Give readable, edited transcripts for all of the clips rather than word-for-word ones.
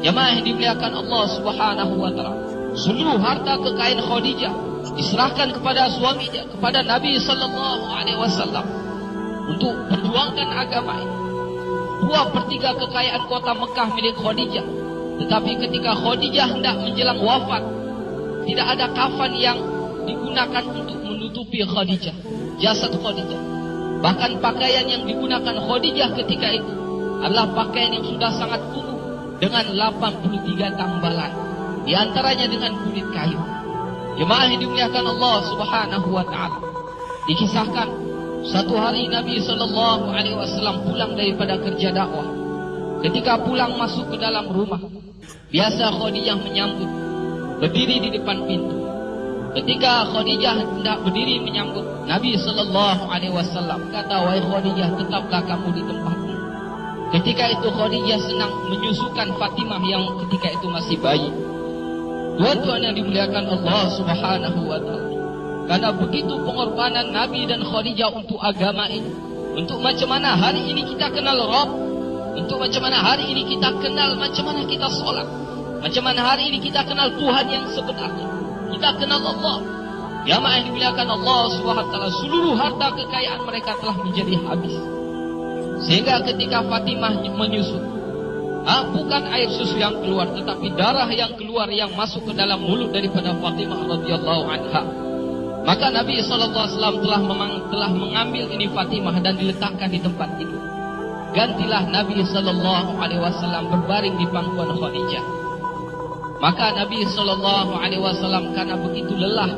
Jemaah yang dimuliakan Allah Subhanahu wa taala, seluruh harta kekayaan Khadijah diserahkan kepada suaminya, kepada Nabi sallallahu alaihi wasallam untuk perjuangkan agama ini. 2/3 kekayaan kota Mekah milik Khadijah. Tetapi ketika Khadijah hendak menjelang wafat, tidak ada kafan yang digunakan untuk menutupi Khadijah, jasad Khadijah. Bahkan pakaian yang digunakan Khadijah ketika itu adalah pakaian yang sudah sangat kumuh dengan 83 tambalan, di antaranya dengan kulit kayu. Jemaah yang dimuliakan Allah Subhanahu wa taala, dikisahkan satu hari Nabi sallallahu alaihi wasallam pulang daripada kerja dakwah. Ketika pulang masuk ke dalam rumah, biasa Khadijah menyambut, berdiri di depan pintu. Ketika Khadijah hendak berdiri menyambut, Nabi sallallahu alaihi wasallam kata, "Wahai Khadijah, tetaplah kamu di tempatmu." Ketika itu Khadijah senang menyusukan Fatimah yang ketika itu masih bayi. Tuan-tuan yang dimuliakan Allah Subhanahu wa taala, karena begitu pengorbanan Nabi dan Khadijah untuk agama ini, untuk macam mana hari ini kita kenal Rabb, untuk macam mana hari ini kita kenal macam mana kita solat, macam mana hari ini kita kenal Tuhan yang sebenarnya, kita kenal Allah. Jamaah yang dimuliakan Allah Subhanahu wa taala, seluruh harta kekayaan mereka telah menjadi habis. Sehingga ketika Fatimah menyusu, bukan air susu yang keluar, tetapi darah yang keluar yang masuk ke dalam mulut daripada Fatimah radhiyallahu anha. Maka Nabi SAW telah mengambil ini Fatimah dan diletakkan di tempat itu. Gantilah Nabi SAW berbaring di pangkuan Khadijah. Maka Nabi SAW karena begitu lelah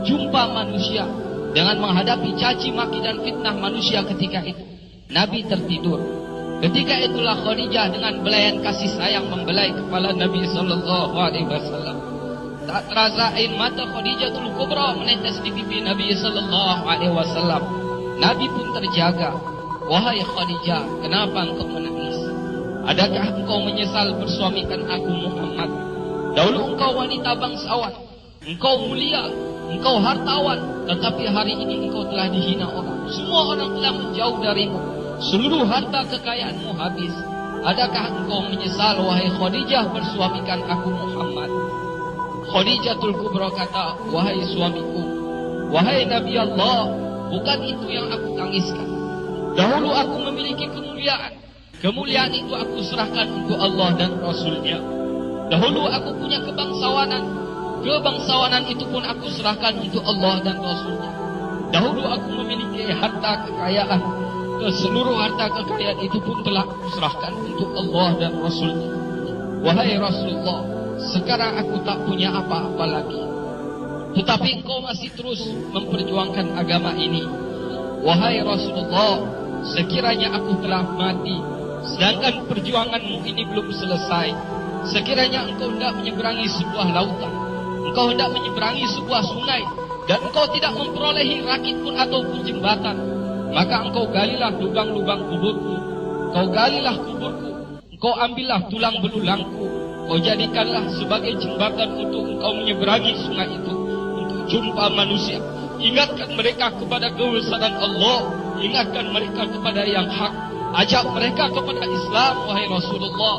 jumpa manusia dengan menghadapi caci maki dan fitnah manusia ketika itu, Nabi tertidur. Ketika itulah Khadijah dengan belayan kasih sayang membelai kepala Nabi SAW. Tak terasa air mata Khadijatul Kubra menetes di pipi Nabi SAW. Nabi pun terjaga. "Wahai Khadijah, kenapa engkau menangis? Adakah engkau menyesal bersuamikan aku Muhammad? Dahulu engkau wanita bangsawan, engkau mulia, engkau hartawan, tetapi hari ini engkau telah dihina orang. Semua orang telah menjauh darimu. Seluruh harta kekayaanmu habis. Adakah engkau menyesal, wahai Khadijah, bersuamikan aku Muhammad?" Khadijatul Kubra kata, "Wahai suamiku, wahai Nabi Allah, bukan itu yang aku tangiskan. Dahulu aku memiliki kemuliaan. Kemuliaan itu aku serahkan untuk Allah dan Rasulnya. Dahulu aku punya kebangsawanan. Kebangsawanan itu pun aku serahkan untuk Allah dan Rasulnya. Dahulu aku memiliki harta kekayaan. Seluruh harta kekayaan itu pun telah aku serahkan untuk Allah dan Rasulnya. Wahai Rasulullah, sekarang aku tak punya apa-apa lagi. Tetapi engkau masih terus memperjuangkan agama ini. Wahai Rasulullah, sekiranya aku telah mati, sedangkan perjuanganmu ini belum selesai. Sekiranya engkau hendak menyeberangi sebuah lautan, engkau hendak menyeberangi sebuah sungai, dan engkau tidak memperolehi rakit pun ataupun jembatan, maka engkau galilah lubang-lubang kuburku, engkau galilah kuburku, engkau ambillah tulang belulangku, kau jadikanlah sebagai jembatan untuk engkau menyeberangi sungai itu, untuk jumpa manusia. Ingatkan mereka kepada kebesaran Allah, ingatkan mereka kepada yang hak, ajak mereka kepada Islam, wahai Rasulullah.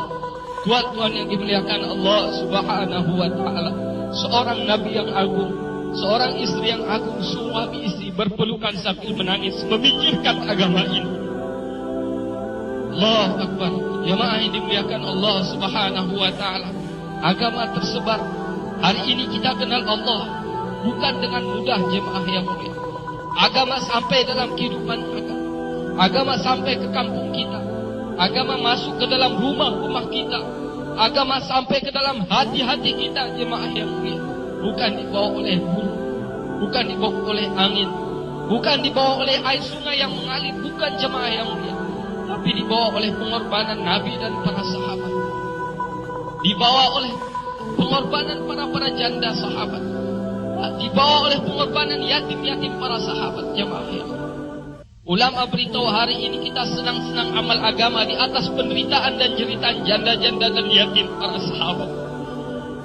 Tuan-tuan yang dimuliakan Allah Subhanahu wa taala, seorang nabi yang agung, seorang istri yang agung, suami istri berpelukan sambil menangis memikirkan agama ini. Allahu Akbar. Jemaah yang dimuliakan Allah Subhanahu wa taala, agama tersebar. Hari ini kita kenal Allah bukan dengan mudah, jemaah yang mulia. Agama sampai dalam kehidupan kita. Agama sampai ke kampung kita. Agama masuk ke dalam rumah-rumah kita. Agama sampai ke dalam hati-hati kita, jemaah yang mulia. Bukan dibawa oleh burung, bukan dibawa oleh angin, bukan dibawa oleh air sungai yang mengalir, bukan, jemaah yang mulia. Tapi dibawa oleh pengorbanan Nabi dan para sahabat. Dibawa oleh pengorbanan para janda sahabat. Dibawa oleh pengorbanan yatim-yatim para sahabat, jemaah yang mulia. Ulama beritahu hari ini kita senang-senang amal agama di atas penderitaan dan jeritan janda-janda dan yatim para sahabat.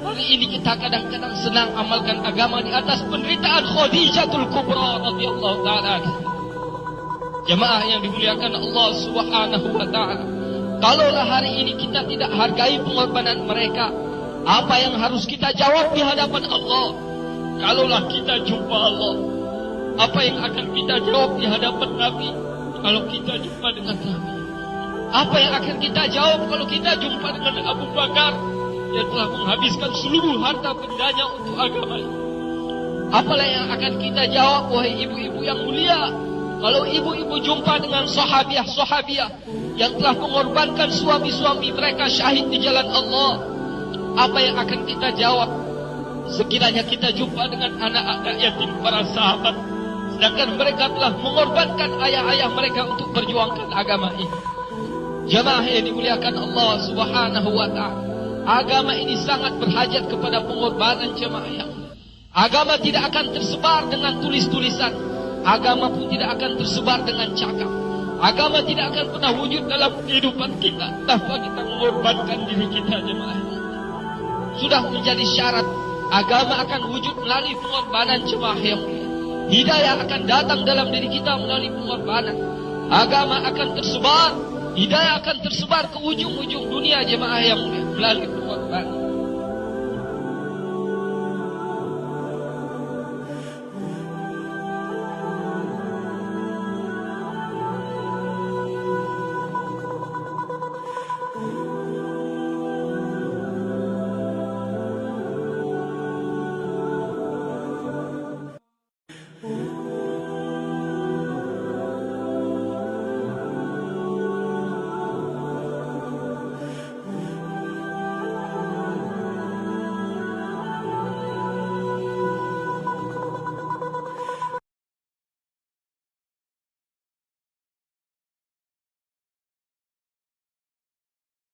Hari ini kita kadang-kadang senang amalkan agama di atas penderitaan Khadijatul Kubra radhiyallahu ta'ala. Jemaah yang dimuliakan Allah Subhanahu wa ta'ala, Kalaulah hari ini kita tidak hargai pengorbanan mereka, apa yang harus kita jawab di hadapan Allah? Kalaulah kita jumpa Allah, apa yang akan kita jawab di hadapan Nabi? Kalau kita jumpa dengan Nabi, apa yang akan kita jawab kalau kita jumpa dengan Abu Bakar yang telah menghabiskan seluruh harta bendanya untuk agama ini? Apalah yang akan kita jawab, wahai ibu-ibu yang mulia, kalau ibu-ibu jumpa dengan sahabiah-sahabiah yang telah mengorbankan suami-suami mereka syahid di jalan Allah? Apa yang akan kita jawab sekiranya kita jumpa dengan anak-anak yatim para sahabat, sedangkan mereka telah mengorbankan ayah-ayah mereka untuk perjuangkan agama ini? Jamaah yang dimuliakan Allah Subhanahu wa ta'ala, agama ini sangat berhajat kepada pengorbanan jamaah yang. Agama tidak akan tersebar dengan tulis-tulisan. Agama pun tidak akan tersebar dengan cakap. Agama tidak akan pernah wujud dalam kehidupan kita tanpa kita mengorbankan diri kita, jemaah. Sudah menjadi syarat. Agama akan wujud melalui pengorbanan, jemaah yang mulia. Hidayah akan datang dalam diri kita melalui pengorbanan. Agama akan tersebar. Hidayah akan tersebar ke ujung-ujung dunia, jemaah yang mulia, melalui pengorbanan.